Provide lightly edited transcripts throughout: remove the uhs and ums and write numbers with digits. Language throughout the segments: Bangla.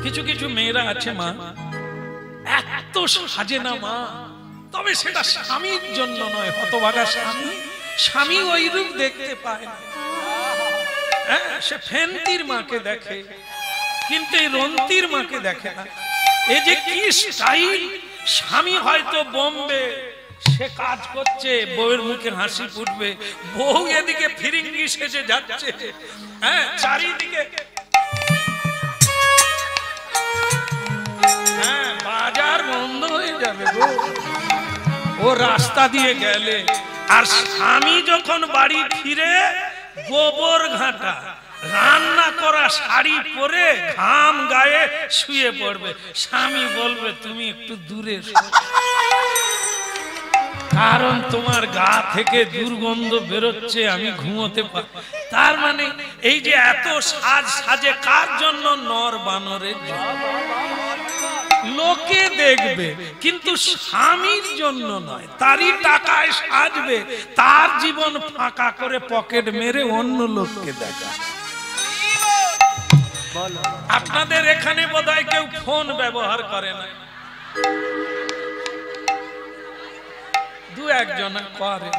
কিছু কিছু মেয়েরা আছে মা, এত সাজে না মা, তবে সেটা স্বামীর জন্য নয়। হতভাগা স্বামী, স্বামী ওই রূপ দেখতে পায় না। হ্যাঁ, সে ফেন্তির মাকে দেখে, কিন্তু এই রন্তির মাকে দেখে না। এই যে কি স্টাইল! স্বামী হয়তো বোম্বে, সে কাজ করছে, বউয়ের মুখে হাসি ফুটবে, বউ এদিকে ফিরিঙ্গি সেজে যাচ্ছে। হ্যাঁ, চারিদিকে বাজার বন্ধ হয়ে যাবে গো ও রাস্তা দিয়ে গেলে। আর স্বামী যখন বাড়ি ফিরে গোবর ঘাটা, রান্না করা শাড়ি পরে ঘাম গায়ে শুয়ে পড়বে, স্বামী বলবে তুমি একটু দূরে সরো, কারণ তোমার গা থেকে দুর্গন্ধ বেরোচ্ছে, আমি ঘুমোতে পারি। তার মানে এই যে এত সাজ সাজে কার জন্য? নর বানরের জন্য। লোকে দেখবে, কিন্তু স্বামীর জন্য নয়। তারই টাকায় সাজবে, তার জীবন ফাঁকা করে পকেট মেরে অন্য লোককে দেখা। আপনাদের এখানে বোধহয় কেউ ফোন ব্যবহার করে না, দু একজন করে।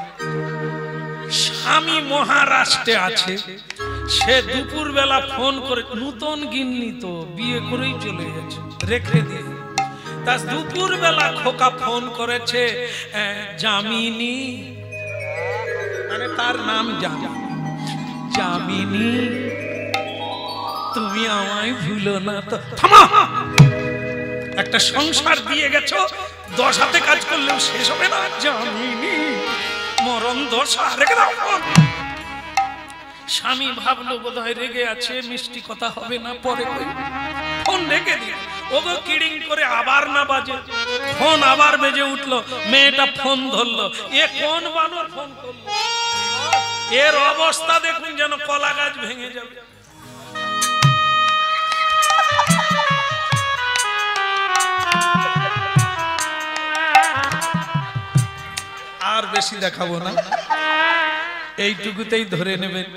স্বামী মহারাষ্ট্রে আছে, সে দুপুর বেলা ফোন করে, নতুন গিন্নি তো বিয়ে করেই চলে গেছে, রেখে দিয়ে। তা দুপুর বেলা খোকা ফোন করেছে, জামিনী, মানে তার নাম জামিনী, তুমি আমায় ভুলো না তো। থামা, একটা সংসার দিয়ে গেছো, 10 হাতে কাজ করলেও শেষ হবে না। জামিনী, মরণ দশা, রেখে দাও ফোন। স্বামী ভাবলো বোধহয় রেগে আছে, মিষ্টি কথা হবে না, পরে ফোন রেখে দিয়ে ওগো কিড়িং করে আবার না বাজে, ফোন আবার বেজে উঠলো। মেয়েটা ফোন ধরলো, এ কোন বানর ফোন করলো? এর অবস্থা দেখুন যেন কলা গাছ ভেঙে যাবে। আর বেশি দেখাবো না, এইটুকুতেই ধরে নেবেন।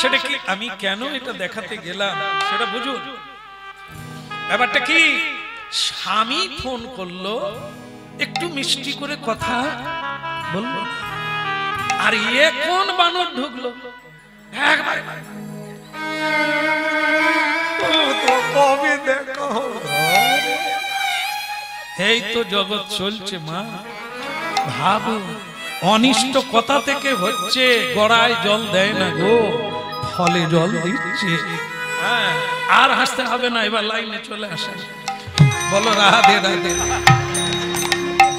সেটা কি, আমি কেন এটা দেখাতে গেলাম সেটা বুঝুন। ব্যাপারটা কি, স্বামী ফোন করলো, একটু মিষ্টি করে কথা বললো, আর এ কোন বানর ঢুকলো একবার, কবে দেখো। এই তো জগৎ চলছে মা। ভাবো, অনিষ্ট কথা থেকে হচ্ছে, গড়ায় জল দেয় না গো, ফলে জল দিচ্ছে। আর হাসতে হবে না, এবার লাইনে চলে আসে, বলো রাধে রাধে।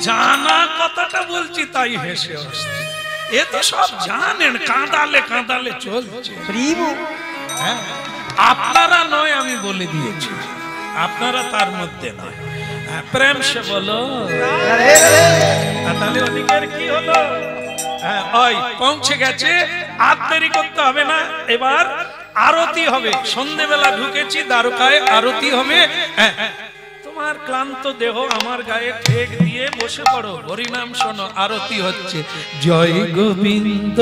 জানা কথাটা বলছি তাই হেসে আসছে, এ তো সব জানেন, কাঁদালে কাঁদালে চলছে। আপনারা নয়, আমি বলে দিয়েছি, আপনারা তার মধ্যে নয়। প্রেম সে বলো। তাহলে ওদিকের কি হলো? ওই পৌঁছে গেছে, আর দেরি করতে হবে না। এবার আরতি হবে, সন্ধ্যেবেলা ঢুকেছি দ্বারকায়, আরতি হবে। তোমার ক্লান্ত দেহ আমার গায়ে ঠেক দিয়ে বসে পড়ো, হরিনাম শোনো, আরতি হচ্ছে। জয় গোবিন্দ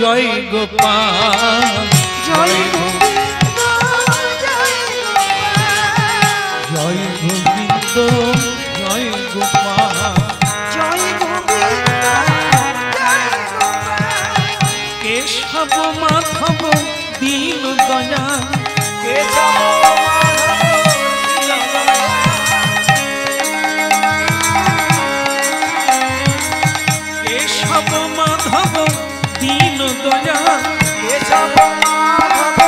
জয় গোপাল, জয় গোবিন্দ জয় গোবিন্দ জয় গোপাল, জয় গোবিন্দ জয় গোপাল, কেশব মাধব দীন দয়া, কেশব মাধব দীন দয়া, কেশব মাধব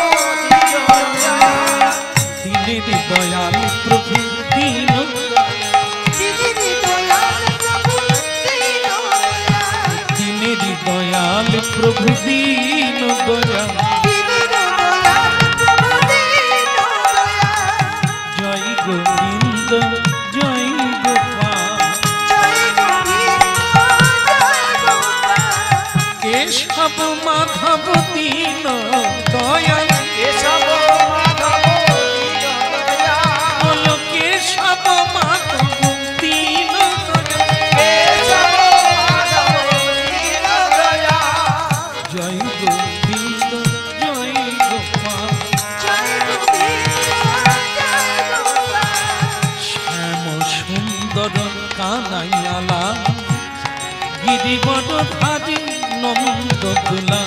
গিরিবর ধারি নন্দ দুলা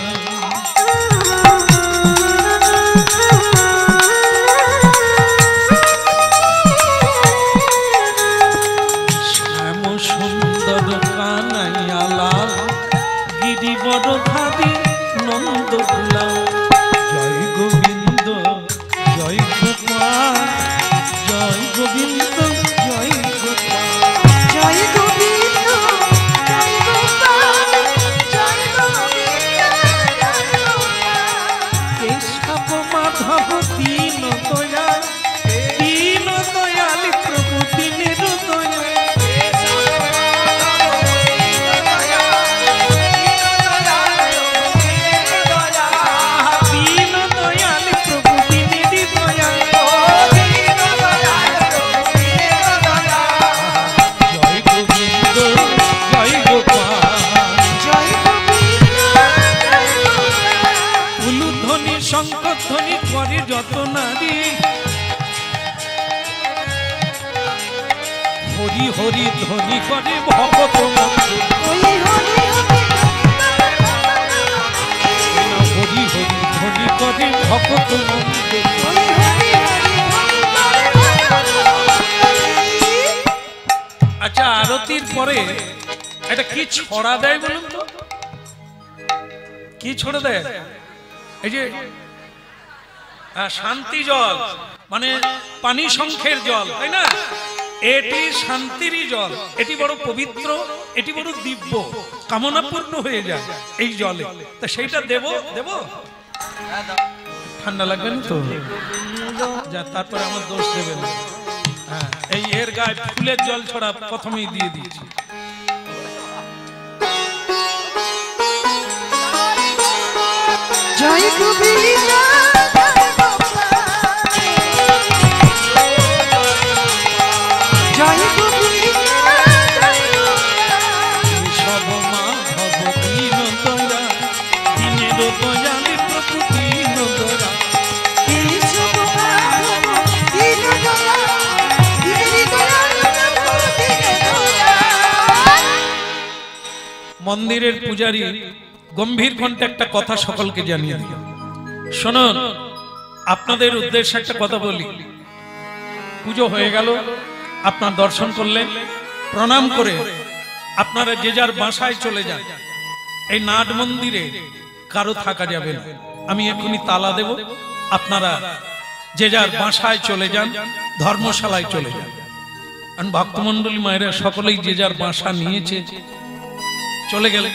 শ্যাম সুন্দর কানাইয়া লাল গিরিবর ধারি নন্দ দুলা জয় গোবিন্দ জয় গোপাল জয় গোবিন্দ জয় গোপাল জয় গোবিন্দ জয় গোপাল জয় গোবিন্দ জয় গোপাল কেশব মাধব দীন দয়াল প্রভু দীনের দয়াল শঙ্খধ্বনি করে যত নারী হরি হরি ধ্বনি করে ভগত হরি হরি ধ্বনি করে ভগত আচ্ছা আরতির পরে এটা কি ছড়া দেয় বলুন তো কি ছড়া দেয় এই যে শান্তি জল মানে পানি শঙ্খের জল তাই না এটি শান্তিরই জল এটি বড় পবিত্র এটি বড় দিব্য কামনাপূর্ণ হয়ে যায় এই জলে তা সেইটা দেব দেব ঠান্ডা লাগবে না তো যা তারপরে আমার দোষ দেবেন হ্যাঁ এই এর গায়ে ফুলের জল ছড়া প্রথমেই দিয়ে দিয়েছি জয় গোবিন্দ জয় গোবিন্দ সব মাধব দীন দয়া দীনের দয়াল প্রভু দীন দয়া কেশব মাধব দীন দয়াল দীনের দয়াল প্রভু দীনের দয়াল মন্দিরের পূজারী গম্ভীর কণ্ঠে একটা কথা সকলকে জানিয়ে দিল শুনুন আপনাদের উদ্দেশ্যে একটা কথা বলি পুজো হয়ে গেল আপনার দর্শন করলেন প্রণাম করে আপনারা যে যার বাসায় চলে যান এই নাট মন্দিরে কারো থাকা যাবে না আমি এখনই তালা দেব আপনারা যে যার বাসায় চলে যান ধর্মশালায় চলে যান কারণ ভক্তমণ্ডলী মায়েরা সকলেই যে যার বাসা নিয়েছে চলে গেলে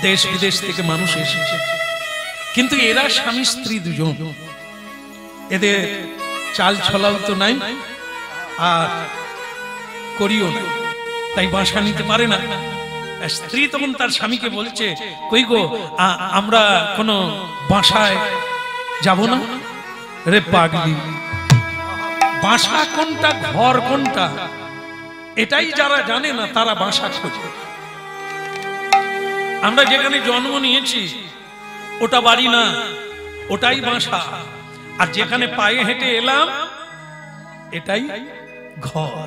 দেশ বিদেশ থেকে মানুষ এসেছে কিন্তু এরা স্বামী স্ত্রী দুজন এদের চাল ছলাও তো নাই আর করিও না তাই বাসা নিতে পারে না স্ত্রী তখন তার স্বামীকে বলছে কই গো আমরা কোনো বাসায় যাব না রে পাগলি বাসা কোনটা ঘর কোনটা এটাই যারা জানে না তারা বাসা খোঁজে আমরা যেখানে জন্ম নিয়েছি ওটা বাড়ি না ওটাই বাসা আর যেখানে পায়ে হেঁটে এলাম এটাই ঘর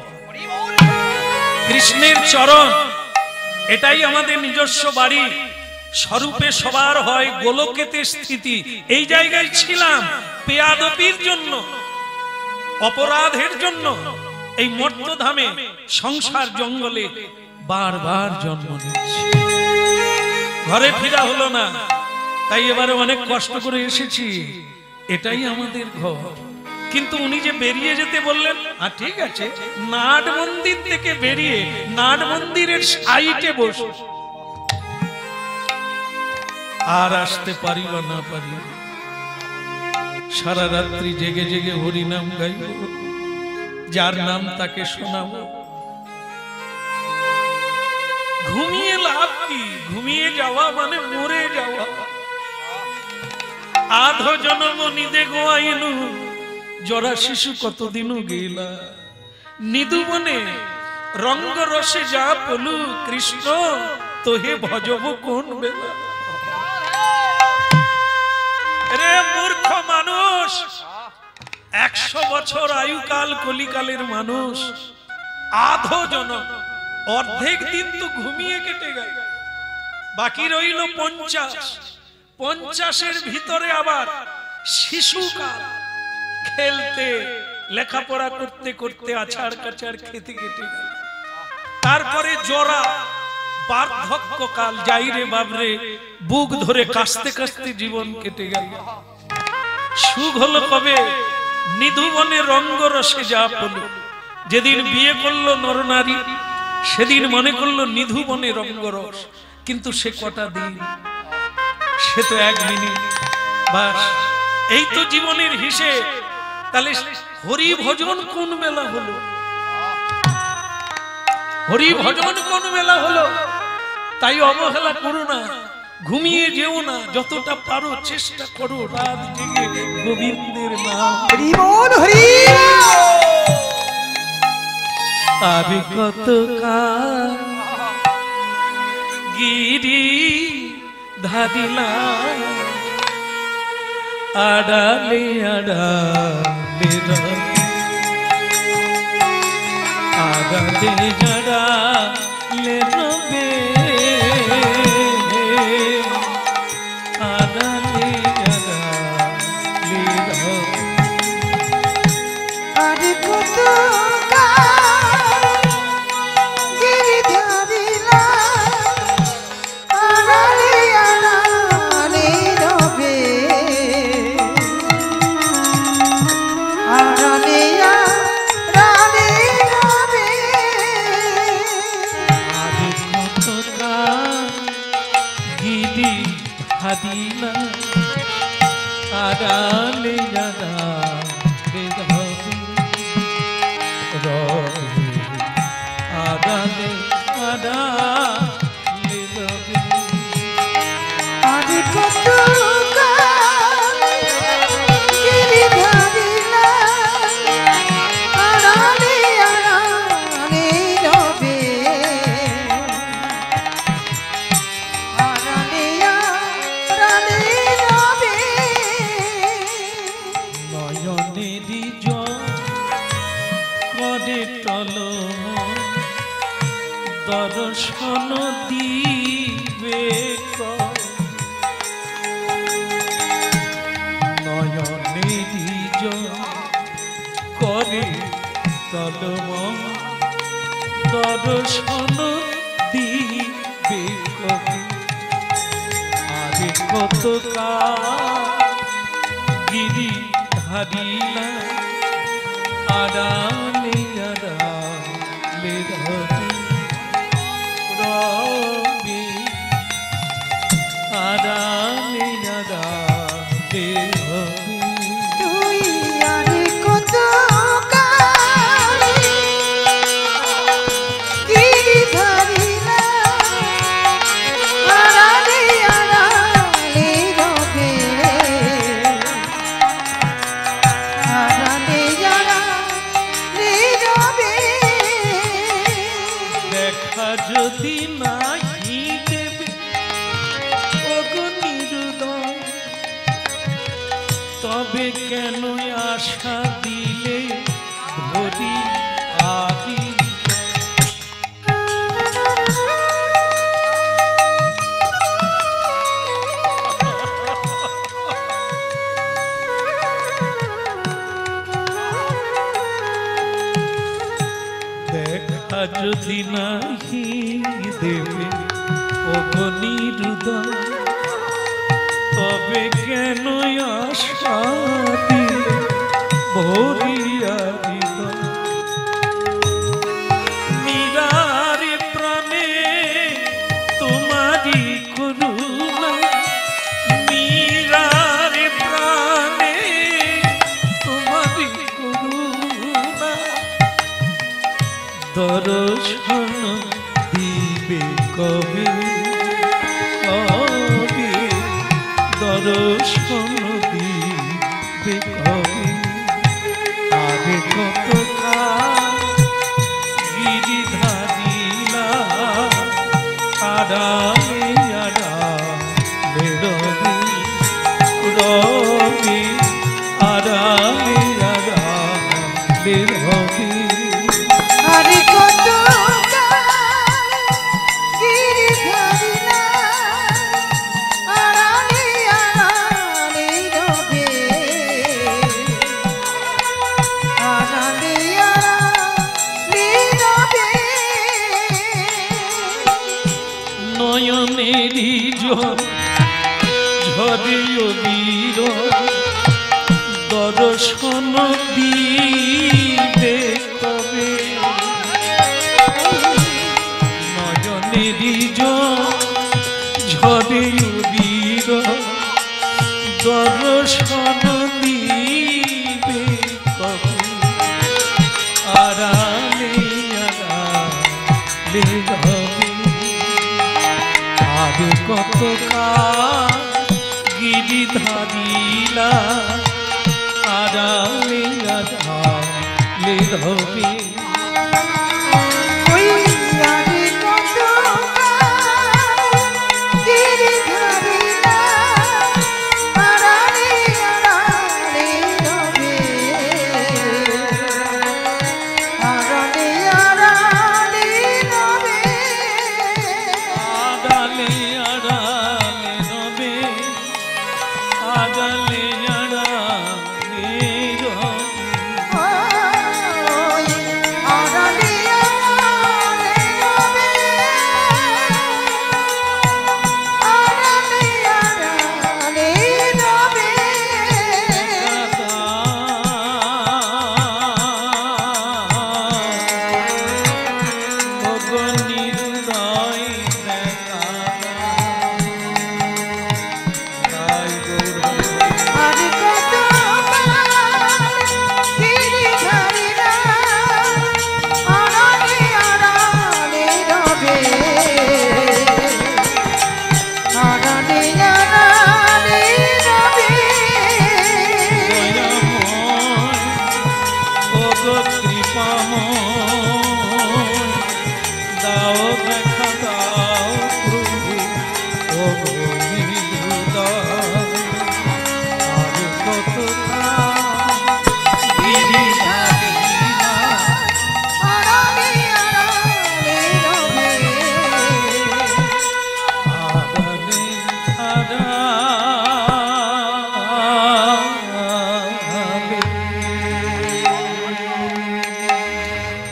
কৃষ্ণের চরণ এটাই আমাদের নিজস্ব বাড়ি স্বরূপে সবার হয় গোলকেতে স্থিতি এই জায়গায় ছিলাম বেয়াদবির জন্য অপরাধের জন্য এই মর্ত্যধামে সংসার জঙ্গলে বারবার জন্ম নিচ্ছি ঘরে ফিরা হলো না তাই এবারে অনেক কষ্ট করে এসেছি এটাই আমাদের ঘর কিন্তু উনি যে বেরিয়ে যেতে বললেন ঠিক আছে নাট মন্দির থেকে বেরিয়ে নাট মন্দিরের সাইটে বসে আর আসতে পারি বা না পারি সারা রাত্রি জেগে জেগে হরি নাম গাইব যার নাম তাকে শোনাবো ঘুমিয়ে লাভ কি ঘুমিয়ে যাওয়া মানে মরে যাওয়া আধো জনম নিদে গোয়াইনু জরা শিশু কতদিনও গেলা নিদু বনে রঙ্গ রসে যা পলু কৃষ্ণ তোহে ভজব কোন বেলা রে মূর্খ মানুষ 100 বছর আয়ুকাল কলিকালের মানুষ আধো জনম অর্ধেক দিন তো ঘুমিয়ে কেটে গেল বাকি রইল 50। 50-এর ভিতরে আবার শিশুকাল, খেলতে লেখাপড়া করতে করতে আছাড় কাছাড় খেতে কেটে গেল। তারপরে জরা, বার্ধক্যকাল, যাইরে বাবরে বুক ধরে কাশতে কাশতে জীবন কেটে গেল। সুখ হলো কবে? নিধুবনে রঙ্গরসে যা হলো। যেদিন বিয়ে করলো নরনারী সেদিন মনে করলো নিধুবনে রঙ্গরস, কিন্তু সে কটা দিন, সে তো 1 মিনিট বাস। এই তো জীবনের হিসেব। তাহলে হরি ভজন কোন বেলা হলো? হরি ভজন কোন বেলা হলো? তাই অবহেলা করো না, ঘুমিয়ে যেও না, যতটা পারো চেষ্টা করো রাত জেগে গোবিন্দের নাম। হরি বল, হরি আর কত কাল গিরি ধাদিলা আড়ালে আড়ালে আড়ালে জড়ালে রবে আড়ালে আড়ালে রবে। আর কত কাল গিরিধারিলা আড়ালে আড়ালে রবে আড়ালে আড়ালে রবে। আর কত কাল গিরি ধাদিলা আড়ালে আড়ালে রবে রবে আড়ালে আড়ালে রবে। আর কত কাল গিরিধারিলা আড়ালে আড়ালে রবে আড়ালে আড়ালে রবে। নয়নেরই জল করে টলমল দর্শন দিবে কবে? নয়নেরই জল করে টলমল দর্শন দিবে কবে? আরে কত কাল গিরি ধারিলা আড়ালে আড়ালে রবে রবে আড়ালে আড়ালে রবে। তুই আর কত কাল গিরিধারিলা আড়ালে আড়ালে রবে আড়ালে আড়ালে রবে। দেখা যদি নাহি দেবে ওগো নিরুদয়, তবে কেন আশা দিলে ভরি আদি? দেখা যদি নাহি দেবে ওগো নিরুদয়, তবে কেন আশা দিলে ভরিয়া হৃদয়? নিরারে প্রাণে তোমারি করুণা, নিরারে প্রাণে তোমারি করুণা দর্শন দিবে কবে কবে? দর্শন দিবে কবে? আরে কত কাল গিরিধারিলা আড়ালে আড়ালে রবে রবে আড়ালে আড়ালে রবে। আর কত কাল গিরিধারিলা ঝরিও বীর দর্শন দিবে কবে নয়নেরই ঝরিও বীর দর্শন দিবে কবে আড়ালে আড়ালে রবে আর কত গিরিধারিলা আড়ালে আড়ালে রবে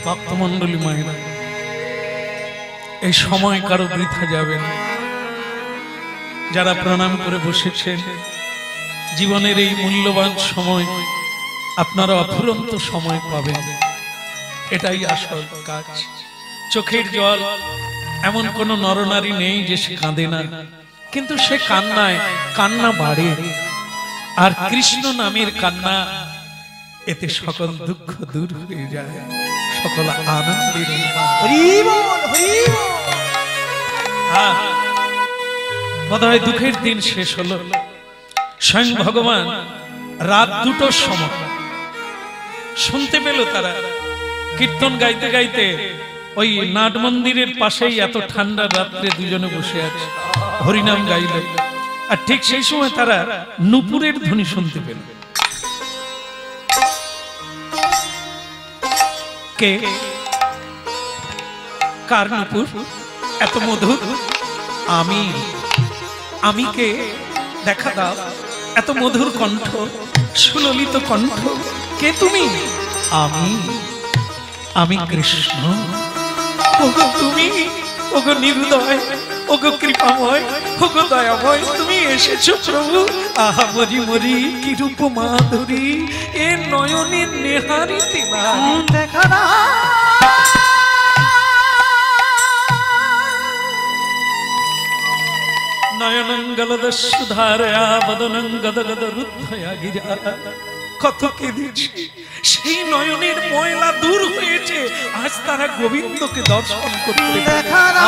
ভক্তমণ্ডলী মায়েরা, এই সময় কারো বৃথা যাবে না। যারা প্রণাম করে বসেছেন, জীবনের এই মূল্যবান সময় আপনারা অফুরন্ত সময় পাবেন, এটাই আসল কাজ। চোখের জল, এমন কোন নরনারী নেই যে সে কাঁদে না, কিন্তু সে কান্নায় কান্না বাড়ে। আর কৃষ্ণ নামের কান্না, এতে সকল দুঃখ দূর হয়ে যায়, সকল আনন্দের। বোধহয় দুঃখের দিন শেষ হলো। স্বয়ং ভগবান রাত 2টোর সময় শুনতে পেল, তারা কীর্তন গাইতে গাইতে ওই নাট মন্দিরের পাশেই এত ঠান্ডা রাত্রে দুজনে বসে আছে, হরিনাম গাইল। আর ঠিক সেই সময় তারা নূপুরের ধ্বনি শুনতে পেল। কে? কার নূপুর এত মধুর? আমি কে? দেখা দাও, এত মধুর কণ্ঠ, সুললিত কণ্ঠ, কে তুমি? আমি কৃষ্ণ। ওগো তুমি, ওগো নির্দয়, ওগো কৃপাময়, ওগো দয়াময়, তুমি এসেছো প্রভু। আহা মরি মরি কি রূপ মাধুরী, এ নয়নের নেহারিতে না দেখা না। নয়নঙ্গলদস্যুধারয়া বদনঙ্গদগদ রুদ্ধয়া গিরা। কত কেঁদেছি, সেই নয়নের ময়লা দূর হয়েছে, আজ তারা গোবিন্দকে দর্শন করতে দেখা না।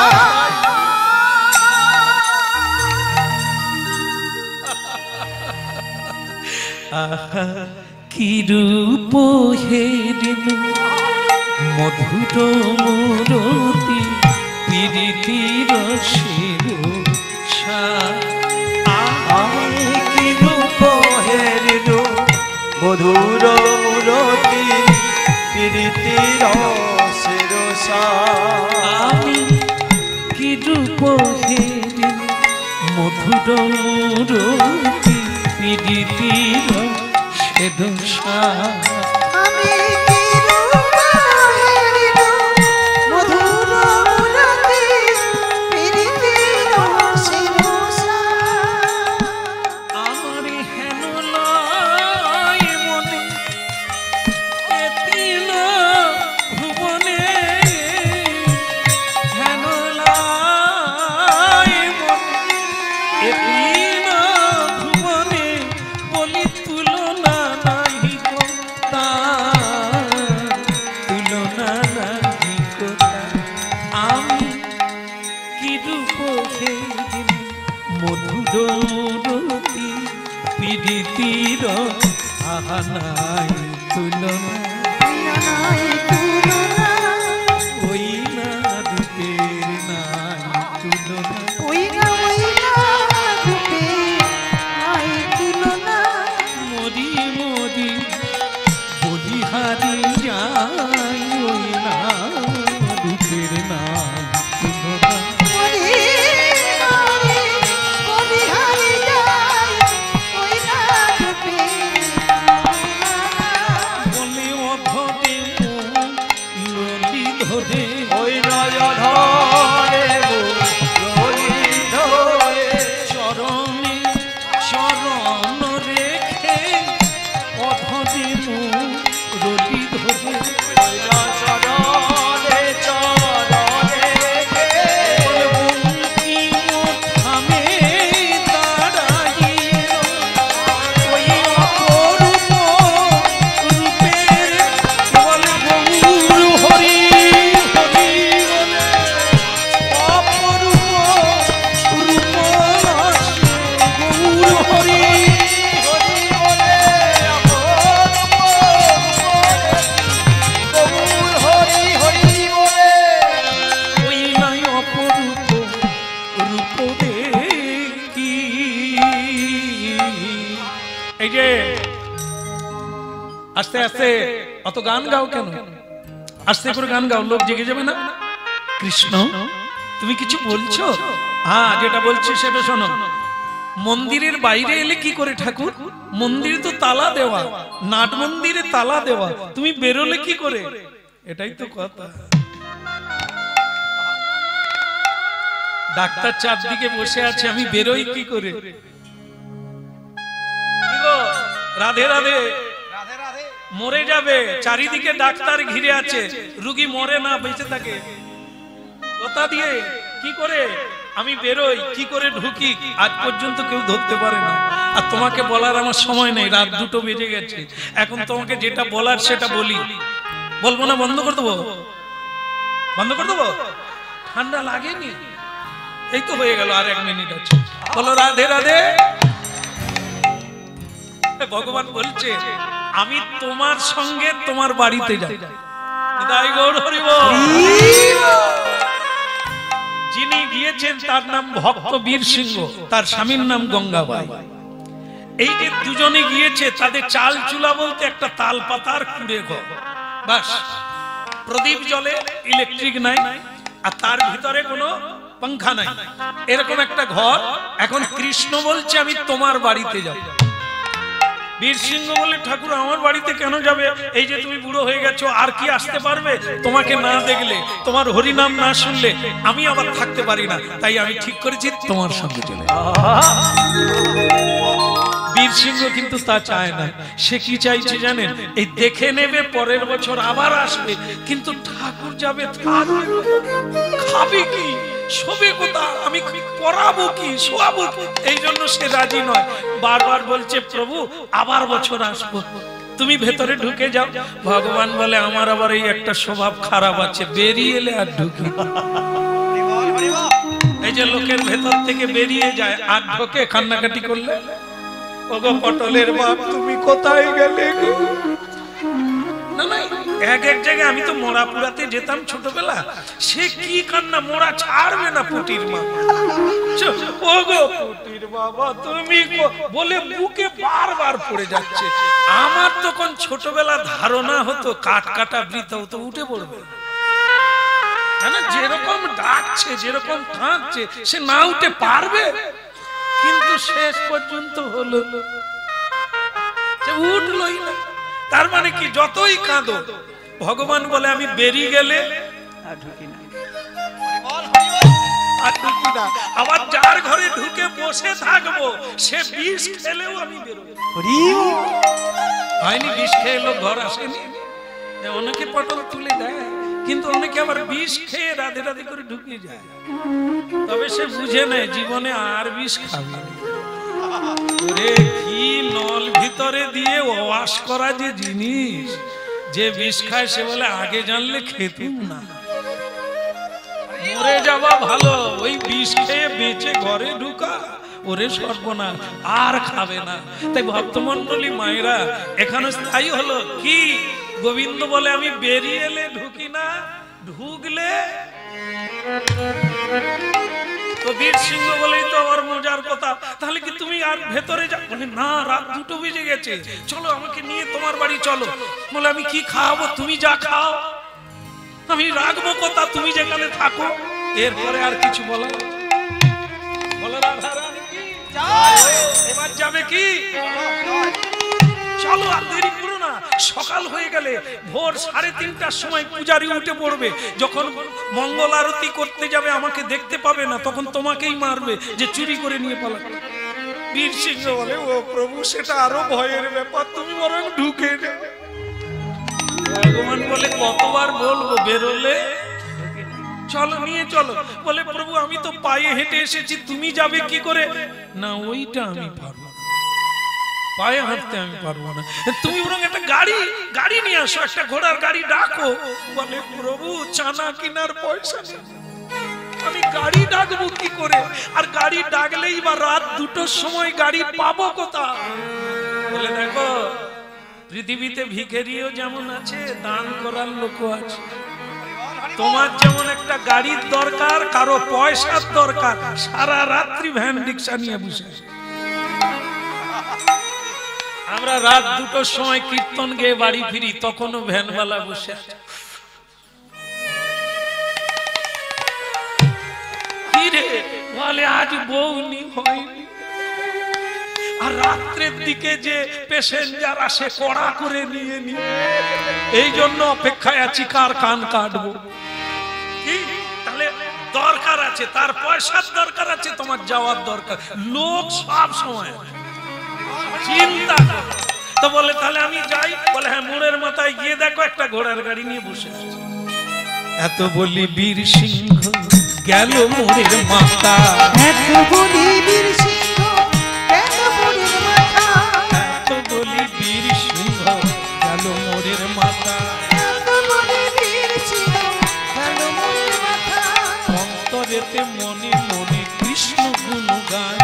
আহা কি রূপ হেরিনু মধুর মূরতি, প্রীতি রসের কি রূপ হেরিনু মধুর মূরতি, প্রীতি রসের আমি কি রূপ হেরিনু মধুর মূরতি, প্রীতি রসের মধুরতি পিরিতির আহানাই তুলনা নাই তুলনা ওই না রূপের নাই তুলনা ওই না রূপে নাই তুলনা মরি মরি বলিহারি যাই ওই না রূপের নাই তুলনা মরে মরে বলিহারি যায় ওই না রূপে বলে অধরে ললি ধরে ওই নয় ধরে বলি ধরে চরণে চরণ রেখে অধরে রলি ধরে ওই নয় চরণে চরণে রেখে বঙ্কি থামে দাঁড়াইয়ে ওই অপরূপ রূপের বলে গৌর হরি হরি বলে অপরূপ রূপ গৌর হরি হরি বলে গৌর হরি হরি বলে ওই নাই অপরূপ রূপ দেখি এই যে আস্তে আস্তে অত গান গাও কেন আস্তে করে গান গাও লোক জেগে যাবে না কৃষ্ণ তুমি কিছু বলছো হ্যাঁ যেটা বলছি সেটা শোনো মন্দিরের বাইরে এলে কি করে ঠাকুর মন্দিরে তো তালা দেওয়া নাট মন্দিরে তালা দেওয়া তুমি বেরোলে কি করে এটাই তো কথা ডাক্তার চারদিকে বসে আছে আমি বেরোই কি করে কি গো? রাধে রাধে মরে যাবে চারিদিকে ডাক্তার ঘিরে আছে রুগী মরে না বেঁচে থাকে কথা দিয়ে কি করে আমি বেরোই কি করে ঢুকি আজ পর্যন্ত কেউ ধরতে পারে না আর তোমাকে বলার আমার সময় নেই রাত 2টো বেজে গেছে এখন তোমাকে যেটা বলার সেটা বলি বলবো না বন্ধ করে দেবো বন্ধ করে দেবো ঠান্ডা লাগেনি এই তো হয়ে গেল আর 1 মিনিট আছে বলো রাধে রাধে ভগবান বলছে আমি তোমার সঙ্গে তোমার বাড়িতে যাই নিতাই গৌর হরি বল। যিনি গিয়েছেন তার নাম ভক্ত বীর সিংহ তার স্বামীর নাম গঙ্গাবাই এই যে দুজনে গিয়েছে তাদের চাল চুলা বলতে একটা তাল পাতার কুড়ে ঘর বাস প্রদীপ জ্বলে ইলেকট্রিক নাই আর তার ভিতরে কোনো পাঙ্খা নাই এরকম একটা ঘর এখন কৃষ্ণ বলছে আমি তোমার বাড়িতে যাব বীর সিংহ বলে ঠাকুর আমার বাড়িতে কেন যাবে এই যে তুমি বুড়ো হয়ে গেছো আর কি আসতে পারবে তোমাকে না দেখলে তোমার হরি নাম না শুনলে আমি আবার থাকতে পারি না তাই আমি ঠিক করেছি তোমার সঙ্গে চলে যাব। বীর সিংহ কিন্তু তা চায় না সে কি চাইছে জানেন এই দেখে নেবে পরের বছর আবার আসবে কিন্তু ঠাকুর যাবে খাবে কি শোবে কোথা আমি পড়াবো কি শোয়াবো এই জন্য সে রাজি নয় বারবার বলছে প্রভু আবার বছর আসবো তুমি ভেতরে ঢুকে যাও ভগবান বলে আমার আবার এই একটা স্বভাব খারাপ আছে বেরিয়ে এলে আর ঢুকি এই যে লোকের ভেতর থেকে বেরিয়ে যায় আর ঢোকে কান্নাকাটি করলে ওগো পটলের বাপ তুমি কোথায় গেলে গো না না এক এক জায়গায় আমি তো মোড়াপুরাতে যেতাম ছোটবেলা সে কি কান্না মোড়া ছাড়বে না পুটির মা ওগো পুটির বাবা তুমি বলে বুকে বারবার পড়ে যাচ্ছে আমার তখন ছোটবেলা ধারণা হতো কাট কাটা বৃথ হতো উঠে পড়বে না যেরকম ডাকছে যেরকম কাঁদছে সে না উঠে পারবে কিন্তু শেষ পর্যন্ত হলো উঠলই না তার মানে কি যতই কাঁদো ভগবান বলে আমি বেরিয়ে গেলে আর ঢুকি না আবার যার ঘরে ঢুকে বসে থাকবো সে বিষ খেলেও আমি বেরোবো হয়নি বিষ খেয়ে লোক ঘর আসেনি অনেকে পটল তুলে দেয় কিন্তু অনেকে আবার বিষ খেয়ে রাধে রাধে করে ঢুকিয়ে যায় তবে সে বুঝে নেয় জীবনে আর বিষ খাবে ওরে কি নল ভিতরে দিয়ে ওয়াশ করা যে জিনিস যে বিষ খায় সে বলে আগে জানলে খেতুম না মরে যাওয়া ভালো ওই বিষ খেয়ে বেঁচে ঘরে ঢুকা ওরে সর্বনাশ, আর খাবে না। তাই ভক্তমন্ডলী মায়েরা এখানে স্থায়ী হলো কি, গোবিন্দ বলে আমি বেরিয়ে এলে ঢুকি না, ঢুকলে তো বীর সিংহ বলেই তো আমার মজার কথা, তাহলে কি তুমি আর ভেতরে যাও? বলে না, রাত 2টো বেজে গেছে, চলো আমাকে নিয়ে তোমার বাড়ি চলো। বলে আমি কি খাওয়াবো? তুমি যা খাও, আমি রাখবো কথা, তুমি যেখানে থাকো। এরপরে আর কিছু বলো বলো রাধারানী কি এবার যাবে কি? চলো, আর দেরি করো না। সকাল হয়ে গেলে ভোর 3:30টার সময় পূজারি উঠে পড়বে, যখন মঙ্গল আরতি করতে যাবে আমাকে দেখতে পাবে না, তখন তোমাকেই মারবে যে চুরি করে নিয়ে পালাবে। বীর সিংহ বলে ও প্রভু, সেটা আরো ভয়ের ব্যাপার, তুমি বরং ঢুকে যাও। ভগবান বলে কতবার বলবো বেরোলে, চলো নিয়ে চলো। বলে প্রভু আমি তো পায়ে হেঁটে এসেছি, তুমি যাবে কি করে? না ওইটা আমি পারবো না, পায়ে হাঁটতে আমি পারবো না, তুমি বরং একটা গাড়ি নিয়ে আসো, একটা ঘোড়ার গাড়ি ডাকো। বলে প্রভু চানা কিনার পয়সা নেই, আমি গাড়ি ডাকবো কি করে? আর গাড়ি ডাকলেই বা রাত 2টোর সময় গাড়ি পাবো কোথায়? বলে দেখো, পৃথিবীতে ভিখারিও যেমন আছে, দান করার লোকও আছে। তোমার যেমন একটা গাড়ির দরকার, কারো পয়সার দরকার, সারা রাত্রি ভ্যান রিক্সা নিয়ে বসে। আমরা রাত 2টোর সময় কীর্তন গেয়ে বাড়ি ফিরি, তখনও ভ্যানওয়ালা বসে আছে। কি রে? বলে আজ বউনি হয়নি। আর রাত্রের দিকে যে প্যাসেঞ্জার আসে কড়া করে নিয়ে নিয়ে, এই জন্য অপেক্ষায় আছি কার কান কাটবো। কি তাহলে দরকার আছে, তার পয়সার দরকার আছে, তোমার যাওয়ার দরকার, লোক সব সময় চিন্তা করে। তো বলে তাহলে আমি যাই? বলে হ্যাঁ, মোড়ের মাথায় গিয়ে দেখো একটা ঘোড়ার গাড়ি নিয়ে বসে আছে। এত বলি বীর সিংহ গেল মোড়ের মাথা, এত বলি বীর সিংহ গেল মোড়ের মাথা, এত বলি বীর সিংহ গেল মোড়ের মাথা, এত বলি বীর সিংহ গেল মোড়ের মাথা। অন্তরেতে মনে মনে কৃষ্ণ গুণ গায়,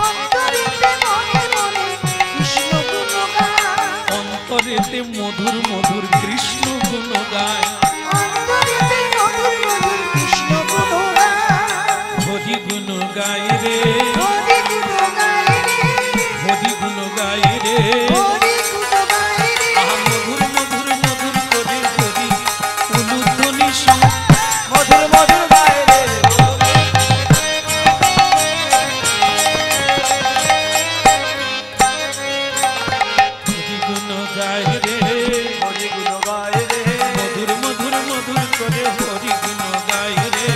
অন্তরেতে মনে মনে কৃষ্ণ গুণ গায়, অন্তরেতে মধুর মধুর কৃষ্ণ গুণ গায়, অন্তরেতে মধুর মধুর কৃষ্ণ গুণ গায়। হরি গুণ গায় রে, হরি গুণ গায় রে, হরি গুণ গায় রে, হরি গুণ গায় রে। আহা মধুর মধুর মধুর করে হরি উলুধ্বনি সং, মধুর মধুর গায়ে রে, হরি গুণ গায় রে, হরি গুণ গায়ে রে, মধুর মধুর মধুর করে হরি গুণ গায় রে।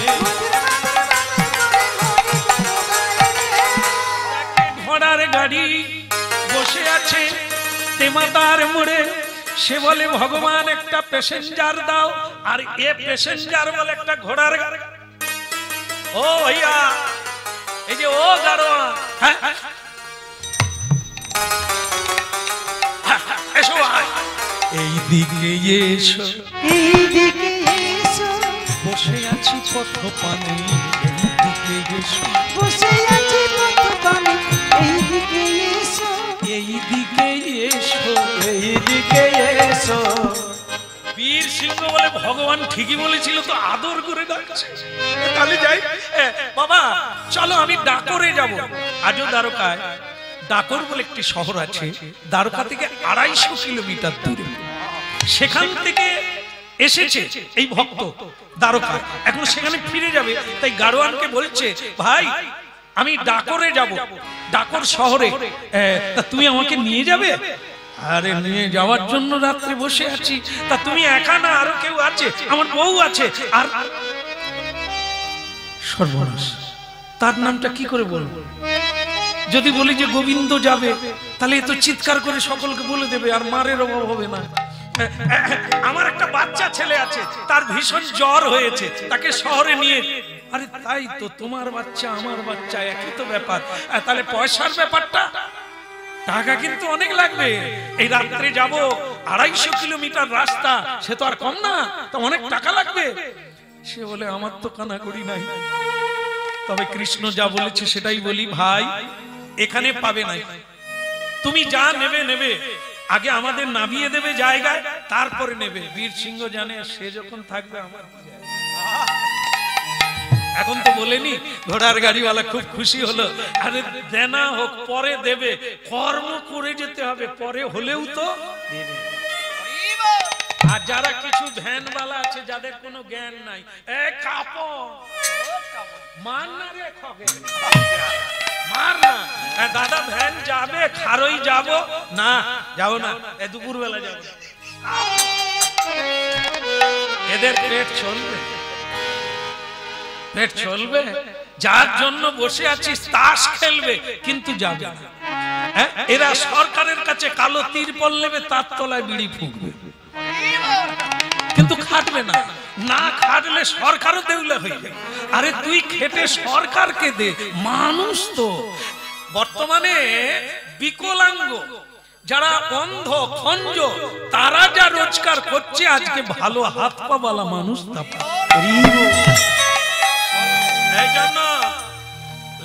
ঘোড়ার গাড়ি বসে আছে তেমাতার মোড়ে, সে বলে ভগবান একটা প্যাসেঞ্জার দাও। আর এ প্যাসেঞ্জার বলে একটা ঘোড়ার গাড়ি। ও ভাইয়া, এই যে ও গাড়োয়া, হ্যাঁ এসো ভাই, এই দিকে এসো, এইদিকে এসো, বসে আছি পথ পানে, এই দিকে এসো, বসে আছি পথ পানে, এইদিকে এসো, এই দিকে এসো, এইদিকে এসো। বীর সিংহ বলে ভগবান ঠিকই বলেছিল তো, আদর করে ডাকছে। তাহলে যাই বাবা, চলো আমি ডাকরে যাব। আজও দ্বারকায় ডাকর বলে একটি শহর আছে, দ্বারকা থেকে 250 কিলোমিটার দূরে। সেখান থেকে এসেছে এই ভক্ত দ্বারকা, এখন সেখানে ফিরে যাবে। তাই গাড়োয়ানকে বলছে ভাই আমি ডাকরে যাব, ডাকর শহরে, তা তুমি আমাকে নিয়ে যাবে? আরে নিয়ে যাওয়ার জন্য রাত্রে বসে আছি, তা তুমি একা না আরো কেউ আছে? আমার বউ আছে। আর সর্বনাশ, তার নামটা কি করে বলবো? যদি বলি যে গোবিন্দ যাবে, তাহলে এ তো চিৎকার করে সকলকে বলে দেবে, আর মারের অভাব হবে না। আমার একটা বাচ্চা ছেলে আছে, তার ভীষণ জ্বর হয়েছে, তাকে শহরে নিয়ে। আরে তাই তো, তোমার বাচ্চা আমার বাচ্চা একই তো ব্যাপার। তাহলে পয়সার ব্যাপারটা, টাকা কিন্তু অনেক লাগবে। এই রাত্রে যাব, 250 কিলোমিটার রাস্তা, সে তো আর কম না, তো অনেক টাকা লাগবে। সে বলে আমার তো কানাকড়ি নাই, তবে কৃষ্ণ যা বলেছে সেটাই বলি ভাই, এখানে পাবে না। তুমি যা নেবে নেবে, আগে আমাদের নামিয়ে দেবে জায়গায়, তারপরে নেবে। বীর সিংহ জানে সে যখন থাকবে আমার কি যায়। এখন তো বলেনি, ঘোড়ার গাড়িওয়ালা খুব খুশি হলো। আরে দেনা হোক, পরে দেবে, কর্ম করে যেতে হবে, পরে হলেও তো। আর যারা কিছু ভ্যানওয়ালা আছে যাদের কোনো জ্ঞান নাই, এ কাপো মার না রে খগে, মার না। দাদা ভ্যান যাবে, খারই যাব না, যাও না, এ দুপুর বেলা যাব। এদের পেট চলবে, পেট চলবে। যার জন্য বসে আছিস তাস খেলবে, কিন্তু যাবে না। এরা সরকারের কাছে কালো তিরপল নেবে, তার তলায় বিড়ি ফুঁকবে, কিন্তু খাটবে না। না খাটলে সরকারও দেউলে হইবে। আরে তুই খেটে সরকারকে দে, মানুষ তো। বর্তমানে বিকলাঙ্গ যারা অন্ধ খঞ্জ, তারা যা রোজগার করছে, আজকে ভালো হাত পাওয়ালা মানুষ তা এই জন্য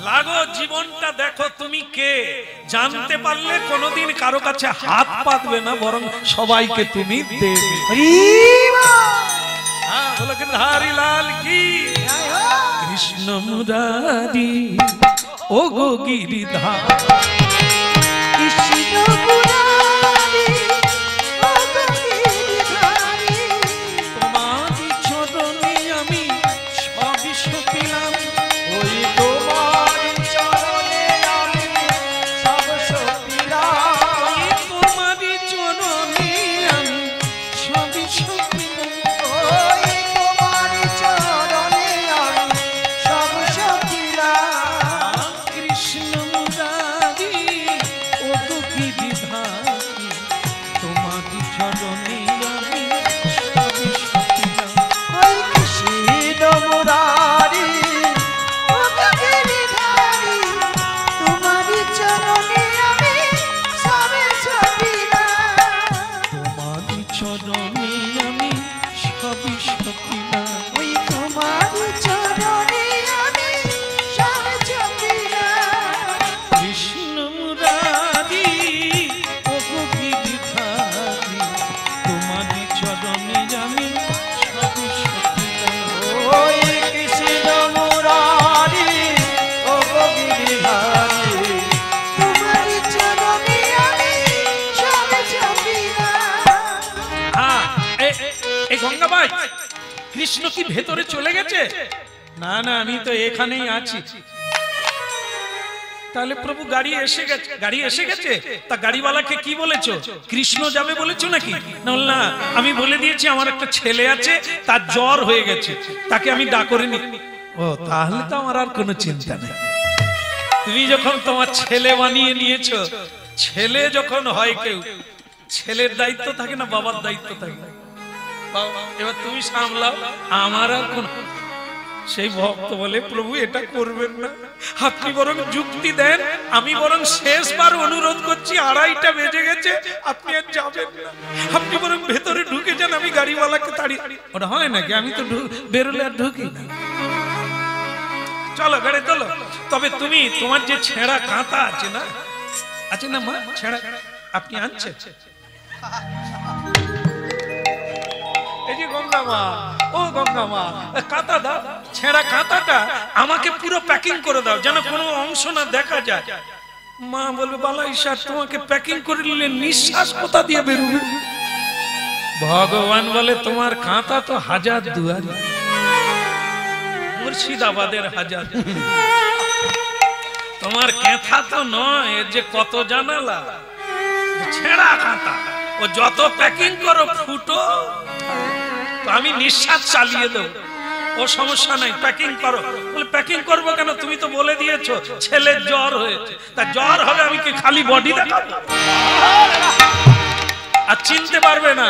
লাগো, জীবনটা দেখো তুমি কে। জানতে পারলে কোনোদিন কারো কাছে হাত পাতবে না, বরং সবাইকে তুমি দেবে। ধারি লাল কি কৃষ্ণ মুরারি ও গো গিরিধার, কৃষ্ণ মুরারি ও গো গিরিধারি, তোমারি চরণে আমি সবই সপিলাম। ওই তোমারি চরণে আমি সব সপিলাম। তোমারি চরণে আমি সবই সপিলাম। ওই তোমারি চরণে আমি সব সপিলাম। কৃষ্ণ মুরারি ও গো গিরিধারী, তোমারি চরণে আমি সবই সপিলাম। ওই কৃষ্ণ কৃষ্ণ মুরারি ও গো গিরিধারী, তোমারি চরণে আমি সবে সপিলাম। তোমারি চরণে আমি সবই সপিলাম। ওই তোমারি চরণে আমি সবে সপিলাম। কৃষ্ণ মুরারি ও গো গিরিধারী, তোমারি চরণে আমি সবই সপিলাম। ওই কৃষ্ণ মুরারি ও গো গিরিধারী, তোমারি চরণে আমি সবে সপিলাম। হ্যাঁ, এই গঙ্গাবাই, কৃষ্ণ কি ভেতরে চলে গেছে? না না, আমি তো এখানেই আছি। তাহলে প্রভু গাড়ি এসে গেছে, গাড়ি এসে গেছে। তা গাড়িওয়ালাকে কি বলেছো? কৃষ্ণ যাবে বলেছো নাকি? না, আমি বলে দিয়েছি আমার একটা ছেলে আছে, তার জ্বর হয়ে গেছে, তাকে আমি ডাকরিনি। ও, তাহলে তো আমার আর কোনো চিন্তা নেই। তুমি যখন তোমার ছেলে বানিয়ে নিয়েছো, ছেলে যখন হয় কেউ, ছেলের দায়িত্ব থাকে না বাবার দায়িত্ব থাকে। এবার তুমি সামলাও, আমার আর কোন। সেই ভক্ত বলে, প্রভু এটা করবেন না, আপনি বরং যুক্তি দেন। আমি বরং শেষবার অনুরোধ করছি, 2:30 বেজে গেছে, আপনি আর যাবেন না, আপনি বরং ভেতরে ঢুকে যান, আমি গাড়িওয়ালাকে তাড়িয়ে। ওটা হয় নাকি? আমি তো বেরোলে আর ঢুকি না। চলো গাড়ি চলো। তবে তুমি তোমার যে ছেঁড়া কাঁথা আছে না, আছে না মা, ছেঁড়া আপনি আনছেন? এই যে গঙ্গা মা, ও গঙ্গা মা, কাঁথা দাও, ছেঁড়া কাঁথাটা আমাকে পুরো প্যাকিং করে দাও, যেন কোনো অংশ না দেখা যায়। মা বলবে, বালাই স্যার তোমাকে প্যাকিং করে নিলে নিঃশ্বাস কোথা দিয়ে বেরোবে? ভগবান বলে, তোমার কাঁথা তো হাজার দুয়ারি, মুর্শিদাবাদের হাজার। তোমার কেঁথা তো নয়, এর যে কত জানালা। ছেঁড়া কাঁথা, ও যত প্যাকিং করো ফুটো, তো আমি নিঃশ্বাস চালিয়ে দেবো, ও সমস্যা নাই, প্যাকিং করো। বলে, প্যাকিং করবো কেন? তুমি তো বলে দিয়েছো ছেলের জ্বর হয়েছে। তা জ্বর হবে, আমি কি খালি বডি দেখাবো? আর চিনতে পারবে না।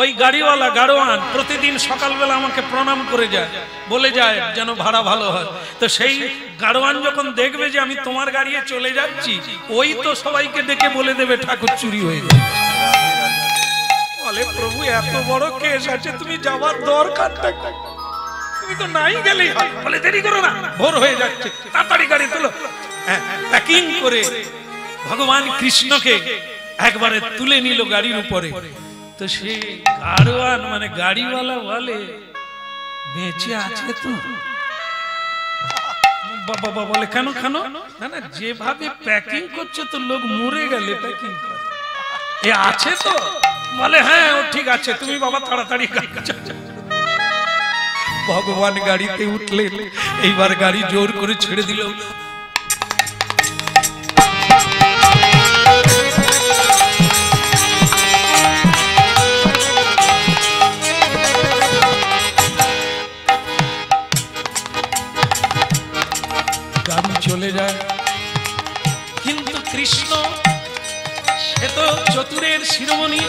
ওই গাড়িওয়ালা গাড়োয়ান প্রতিদিন সকালবেলা আমাকে প্রণাম করে যায়, বলে যায় যেন ভাড়া ভালো হয়। তো সেই গাড়োয়ান যখন দেখবে যে আমি তোমার গাড়িতে চলে যাচ্ছি, ওই তো সবাইকে ডেকে বলে দেবে ঠাকুর চুরি হয়ে গেছে। বলে, প্রভু এত বড় কেস আছে, তুমি যাওয়ার দরকারটা। তুমি তো নাই গেলেই হয়। বলে দেরি করো না, ভোর হয়ে যাচ্ছে, তাড়াতাড়ি গাড়ি তোলো। প্যাকিং করে ভগবান কৃষ্ণকে একবারে তুলে নিল গাড়ির উপরে। তো সে গাড়োয়ান মানে গাড়িওয়ালা বলে বেঁচে আছে তো? বাবা বলে কেন কেন? না না, যেভাবে প্যাকিং করছে তো লোক মরে গেলে প্যাকিং করে, এ আছে তো? বলে হ্যাঁ ও ঠিক আছে, তুমি বাবা তাড়াতাড়ি গাড়ি চালাও। ভগবান গাড়িতে উঠলেন, এইবার গাড়ি জোর করে ছেড়ে দিল। গাড়ি চলে যায়, কিন্তু কৃষ্ণ সে তো চতুরের শিরোমণি,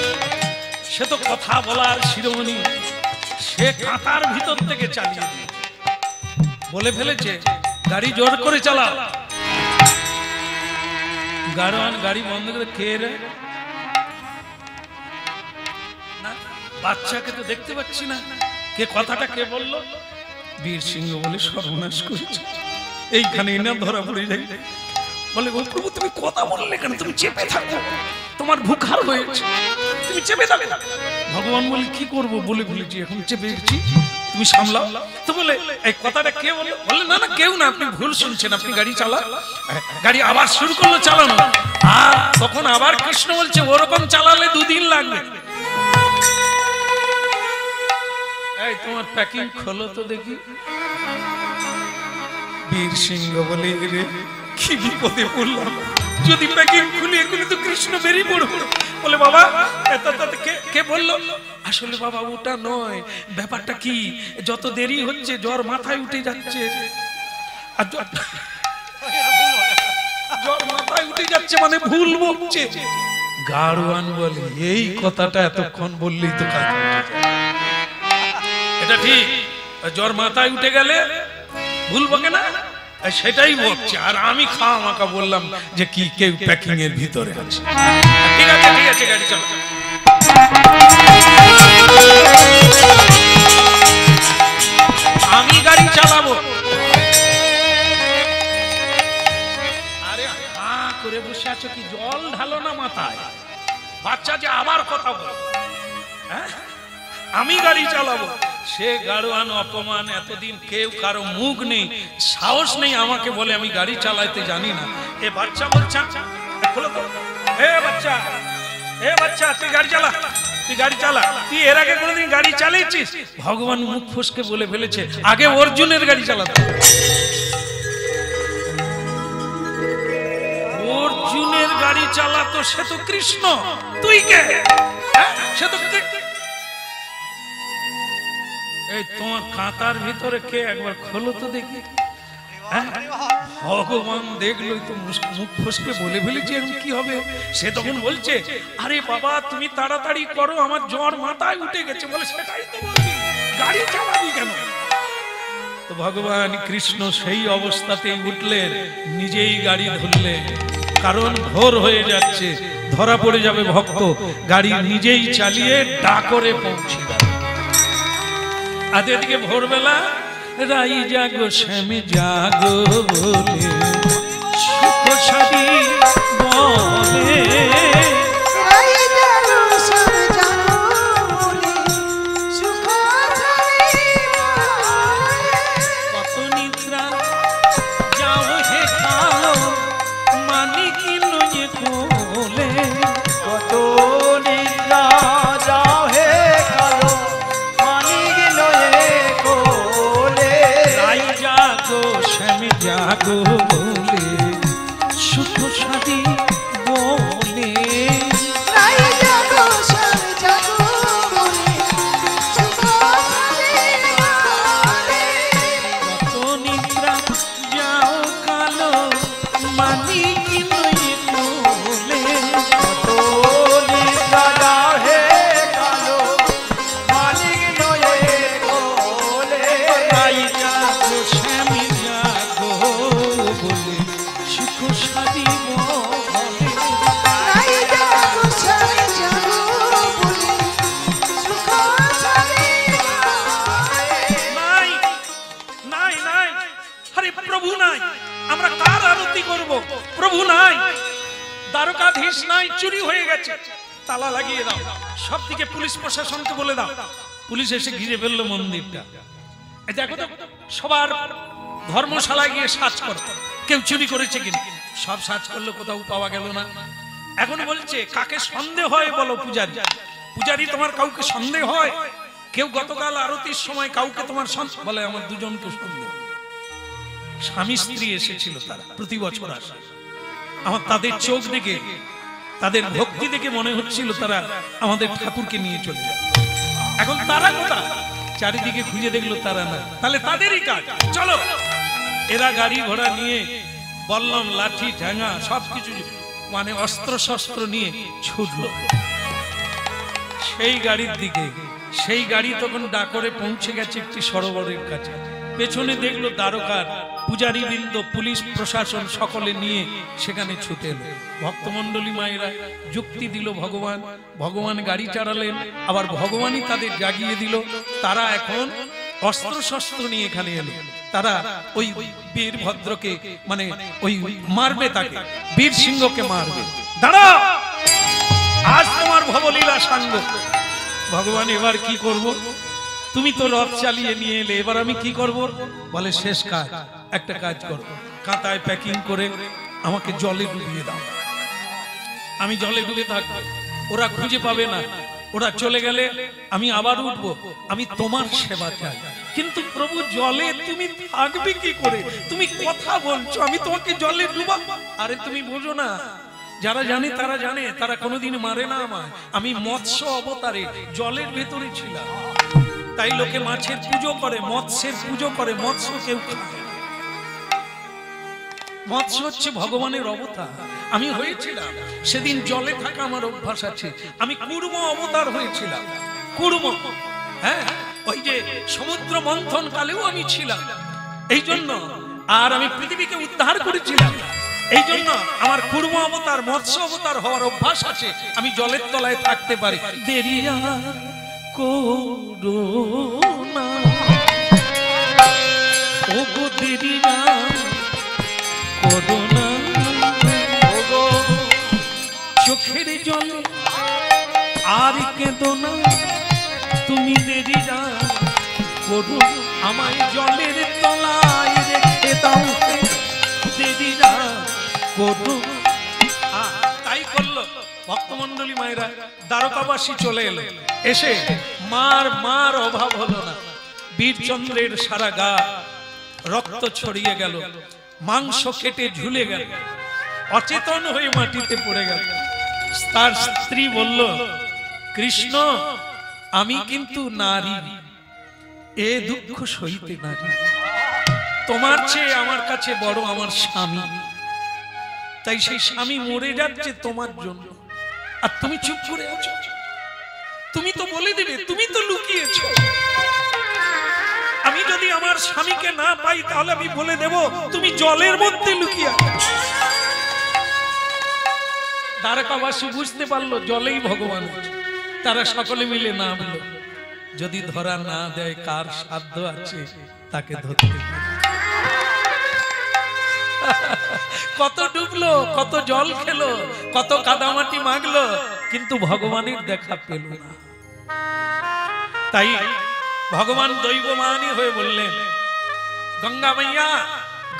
সে তো কথা বলার শিরোমণি, সে কাঁটার ভিতর থেকে চালিয়ে দিয়ে বলে ফেলেছে গাড়ি জোর করে চালা। গাড়োয়ান গাড়ি বন্ধ করে, কে রে? না, বাচ্চাকে তো দেখতে পাচ্ছি না, কে কথাটা কে বললো? বীর সিংহ বলে সর্বনাশ করেছে, এইখানে না ধরা পড়ে যাই। বলে ও প্রভু তুমি কথা বললে কেন? তুমি চেপে থাকো, তোমার ভুখার হয়েছে, তুমি চেপে থাকো। ভগবান বলে কি করবো, বলে ফেলেছি এখন চেপে গেছি, তুমি সামলাও। তো বলে এই কথাটা কে বললো? বলে না না কেউ না, আপনি ভুল শুনছেন, আপনি গাড়ি চালা। গাড়ি আবার শুরু করলো চালানো, আর তখন আবার কৃষ্ণ বলছে ওরকম চালালে 2 দিন লাগবে। এই তোমার প্যাকিং খোলো তো দেখি। বীর সিংহ বলে রে কি বিপদে পড়লাম, যদি প্যাকিং খুলি এগুলি তো কৃষ্ণ বেরিয়ে পড়বো। বলে বাবা কে বললো? আসলে বাবা ওটা নয়, ব্যাপারটা কি, যত দেরি হচ্ছে জ্বর মাথায় উঠে যাচ্ছে, আর জ্বর মাথায় উঠে যাচ্ছে মানে ভুল বলছে। গাড়োয়ান বলে এই কথাটা এতক্ষণ বললেই তো কাজ হয়ে যায়। এটা ঠিক, জ্বর মাথায় উঠে গেলে ভুল বকে না, সেটাই বকছে। আর আমি খাওয়া মাকা বললাম যে কি কেউ প্যাকিং এর ভিতরে আছে। ঠিক আছে ঠিক আছে, গাড়ি চলো। আমি গাড়ি চালাবো। আরে হাঁ করে বসে আছো কি, জল ঢালো না মাথায়। বাচ্চা যে আবার কথা বলে, হ্যাঁ আমি গাড়ি চালাবো। সে গাড়োয়ান অপমান, এতদিন কেউ কারো মুখ নেই, সাহস নেই আমাকে বলে আমি গাড়ি চালাতে জানি না। এ বাচ্চা বলছে খোলো তো, এ বাচ্চা তুই গাড়ি চালা, তুই গাড়ি চালা, তুই এর আগে কোনোদিন গাড়ি চালিয়েছিস? ভগবান মুখ ফসকে বলে ফেলেছে আগে অর্জুনের গাড়ি চালাতো। অর্জুনের গাড়ি চালাতো, সে তো কৃষ্ণ, তুই কে? সে তো এই তোমার কাঁটার ভিতরে কে, একবার খোলো তো দেখি। ভগবান দেখলোই তো মুখ ফসকে বলে ফেলেছি এখন কি হবে। সে তখন বলছে আরে বাবা তুমি তাড়াতাড়ি করো, আমার জ্বর মাথায় উঠে গেছে। বলে সেটাই তো বলছি, গাড়ি চালাবি কেন? তো ভগবান কৃষ্ণ সেই অবস্থাতেই উঠলেন, নিজেই গাড়ি ধরলেন, কারণ ভোর হয়ে যাচ্ছে, ধরা পড়ে যাবে ভক্ত। গাড়ি নিজেই চালিয়ে ডাকরে পৌঁছে গেল। আর এদিকে ভোরবেলা রাই জাগো শ্যামে জাগো বলে সুখ সাদি বলে, কত নিদ্রা যাও হে খালো মানিক নয়ে কোলে, কত নিদ্রা যাও হে কালো মানিক লয়ে কোলে। রাই জাগো শ্যামে জাগো বলে সুখ সাদি বলে। প্রভু নাই, দ্বারকাধীশ নাই, চুরি হয়ে গেছে, তালা লাগিয়ে দাও। সবদিকে পুলিশ প্রশাসনকে বলে দাও। পুলিশ এসে ঘিরে ফেললো মন্দিরটা। দেখো তো সবার ধর্মশালায় গিয়ে সার্চ করো কেউ চুরি করেছে কিনা। সব সার্চ করলো, কোথাও পাওয়া গেল না। এখন বলছে কাকে সন্দেহ হয় বলো। পূজারী, পূজারী তোমার কাউকে সন্দেহ হয়? কেউ গতকাল আরতির সময় কাউকে তোমার বলে আমার দুজনকে সন্দেহ। স্বামী স্ত্রী এসেছিল, তারা প্রতি বছর আসে। আমার তাদের চোখ দেখে, তাদের ভক্তি দেখে মনে হচ্ছিল তারা আমাদের ঠাকুরকে নিয়ে চলে যায়। এখন তারা কোথায়? চারিদিকে খুঁজে দেখলো তারা না, তাহলে তাদেরই কাজ। চলো, এরা গাড়ি ঘোড়া নিয়ে, বললাম লাঠি ঠ্যাঙা সবকিছু মানে অস্ত্র শস্ত্র নিয়ে ছুটলো সেই গাড়ির দিকে। সেই গাড়ি তখন ডাকরে পৌঁছে গেছে একটি সরোবরের কাছে। পেছনে দেখলো দ্বারকার পূজারী বৃন্দ, পুলিশ প্রশাসন সকলে নিয়ে সেখানে ছুটে এলো। ভক্তমণ্ডলী মায়েরা যুক্তি দিল ভগবান, ভগবান গাড়ি চালালেন, আবার ভগবানই তাদের জাগিয়ে দিল। তারা এখন অস্ত্র শস্ত্র নিয়ে এখানে এলো। তারা ওই বীরভদ্রকে মানে ওই মারবে, তাকে বীর সিংহকে মারবে। দাঁড়াও, আজ তোমার ভবলীলা সাঙ্গ। ভগবান এবার কি করব? তুমি তো রথ চালিয়ে নিয়ে এলে, এবার আমি কি করব? বলে শেষ কাজ, একটা কাজ করো, কাঁটায় প্যাকিং করে আমাকে জলে ডুবিয়ে দাও। আমি জলে ডুবে থাকবো, ওরা খুঁজে পাবে না। ওরা চলে গেলে আমি আবার উঠবো, আমি তোমার সেবা চাই। কিন্তু প্রভু জলে তুমি থাকবে কি করে? তুমি কথা বলছো, আমি তোমাকে জলে ডুবাবো? আরে তুমি বোঝো না, যারা জানে তারা জানে, তারা কোনোদিন মারে না আমায়। আমি মৎস্য অবতারে জলের ভেতরে ছিলাম, তাই লোকে মাছের পুজো করে, মৎস্যের পুজো করে। মৎস্য কেউ খায়, মৎস্য হচ্ছে ভগবানের অবতার। আমি হয়েছিলাম সেদিন জলে থাকা, আমার অভ্যাস আছে। আমি কুর্ম অবতার হয়েছিলাম, কুর্ম। হ্যাঁ, ওই যে সমুদ্র মন্থন কালেও আমি ছিলাম এই জন্য। আর আমি পৃথিবীকে উদ্ধার করেছিলাম এই জন্য। আমার কুর্ম অবতার, মৎস্য অবতার হওয়ার অভ্যাস আছে। আমি জলের তলায় থাকতে পারি। দেরিয়া করোনা, ও গো দেরিয়া করোনা, চোখের জল আর কেঁদো না, তুমি দেরিয়া করো, আমায় জলের তলায় রেখে দাও, দেরিয়া করো। তাই করলো ভক্তমণ্ডলী মায়েরা। দ্বারকাবাসী চলে এলো, এসে মার অভাব হলো না। বীরচন্দ্রের সারা গা রক্ত ছড়িয়ে গেল, মাংস কেটে ঝুলে গেল, অচেতন হয়ে মাটিতে পড়ে গেল। তার স্ত্রী বলল, কৃষ্ণ আমি কিন্তু নারী, এ দুঃখ সইতে নারী, তোমার চেয়ে আমার কাছে বড় আমার স্বামী। তাই সেই স্বামী মরে যাচ্ছে তোমার জন্য, আর তুমি চুপ করে আছো। তুমি তো বলে দেবে, তুমি তো লুকিয়েছো। আমি যদি আমার স্বামীকে না পাই তাহলে আমি বলে দেব তুমি জলের মধ্যে লুকিয়ে আছো। দ্বারকাবাসী বুঝতে পারলো জলেই ভগবান। তারা সকলে মিলে নামলো। যদি ধরা না দেয়, কার সাধ্য আছে তাকে ধরতে পারে। কত ডুবলো, কত জল খেলো, কত কাদামাটি মাগলো, কিন্তু ভগবানের দেখা পেল না। তাই ভগবান দৈবমানী হয়ে বললেন, গঙ্গা মাইয়া,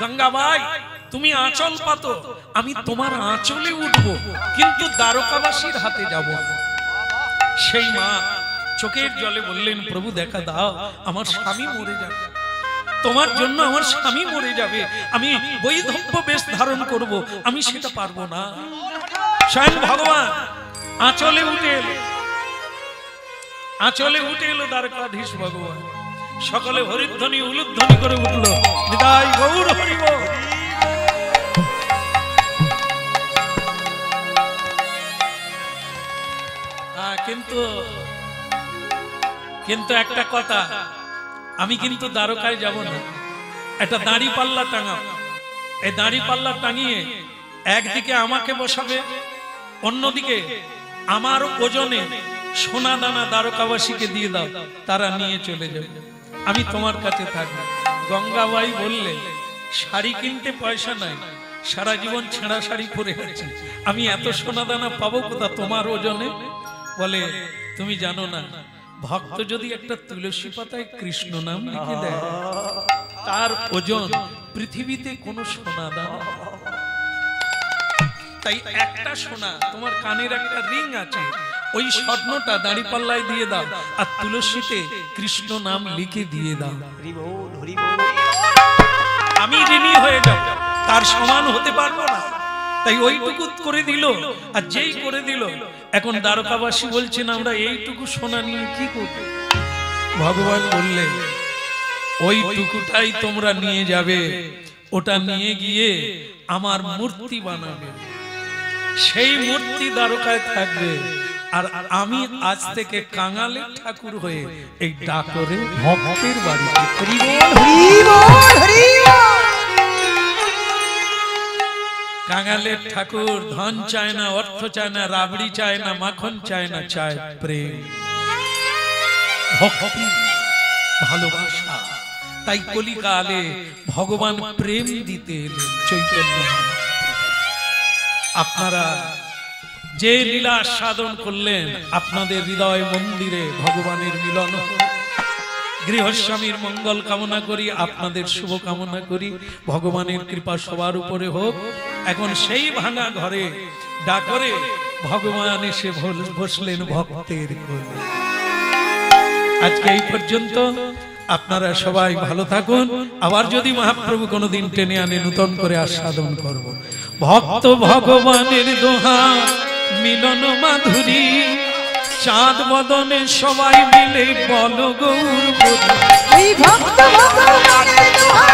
গঙ্গাবাই, তুমি আঁচল পাতো, আমি তোমার আঁচলে উঠবো, কিন্তু দ্বারকাবাসীর হাতে যাব। সেই মা চোখের জলে বললেন, প্রভু দেখা দাও, আমার স্বামী মরে যাবে, তোমার জন্য আমার স্বামী মরে যাবে, আমি বৈধব্য বেশ ধারণ করব, আমি সেটা পারবো না। স্বয়ং ভগবান আঁচলে উঠে এলো, আঁচলে উঠে এলো দ্বারকাধীশ ভগবান। সকলে হরিধ্বনি উলুধ্বনি করে উঠলো, নিতাই গৌর হরি বল। কিন্তু একটা কথা, আমি কিন্তু দ্বারকায় যাব না। একটা দাঁড়ি পাল্লা টাঙাও, এই দাঁড়ি পাল্লা টাঙিয়ে একদিকে আমাকে বসাবে, অন্যদিকে আমার ওজনে সোনা দানা দ্বারকাবাসীকে দিয়ে দাও, তারা নিয়ে চলে যাবে, আমি তোমার কাছে থাকবো। গঙ্গাবাই বললে, শাড়ি কিনতে পয়সা নাই, সারা জীবন ছেঁড়া শাড়ি পরে আছি, আমি এত সোনা দানা পাবো কোথা তোমার ওজনে? বলে তুমি জানো না, ভক্ত যদি একটা তুলসী পাতায় কৃষ্ণ নাম লিখে দেয় তার ওজন পৃথিবীতে কোনো সোনা দানা। তাই একটা সোনা, তোমার কানের একটা রিং আছে, ওই স্বর্ণটা দাঁড়িপাল্লায় দিয়ে দাও আর তুলসীতে কৃষ্ণ নাম লিখে দিয়ে দাও, আমি ঋণী হয়ে যাব, তার সমান হতে পারবো না। তাই ওইটুকু করে দিল, আর যেই করে দিল এখন দ্বারকাবাসী বলছেন আমরা এইটুকু সোনা নিয়ে কি করব? ভগবান বললেন ওইটুকুটাই তোমরা নিয়ে যাবে, ওটা নিয়ে গিয়ে আমার মূর্তি বানাবে, সেই মূর্তি দ্বারকায় থাকবে, আর আমি আজ থেকে কাঙালের ঠাকুর হয়ে এই ডাকরে ভক্তের বাড়িতে কাঙালের ঠাকুর ধন চায় না, অর্থ চায় না, রাবড়ি চায় না, মাখন চায় না, চায় প্রেম, ভক্তি, ভালোবাসা। তাই কলিকালে ভগবান প্রেম দিতে এলেন চৈতন্য। আপনারা যে লীলা সাধন করলেন, আপনাদের হৃদয় মন্দিরে ভগবানের মিলন। গৃহস্বামীর মঙ্গল কামনা করি, আপনাদের শুভ কামনা করি, ভগবানের কৃপা সবার উপরে হোক। এখন সেই ভাঙা ঘরে ডাকরে ভগবান এসে বসলেন ভক্তের কোলে। আজকে এই পর্যন্ত, আপনারা সবাই ভালো থাকুন। আবার যদি মহাপ্রভু কোনোদিন টেনে আনে নূতন করে আস্বাদন করব। ভক্ত ভগবানের দোহা মিলন মাধুরী, চাঁদ বদনে সবাই মিলে বল গৌর। ভক্ত ভগবানের দোহা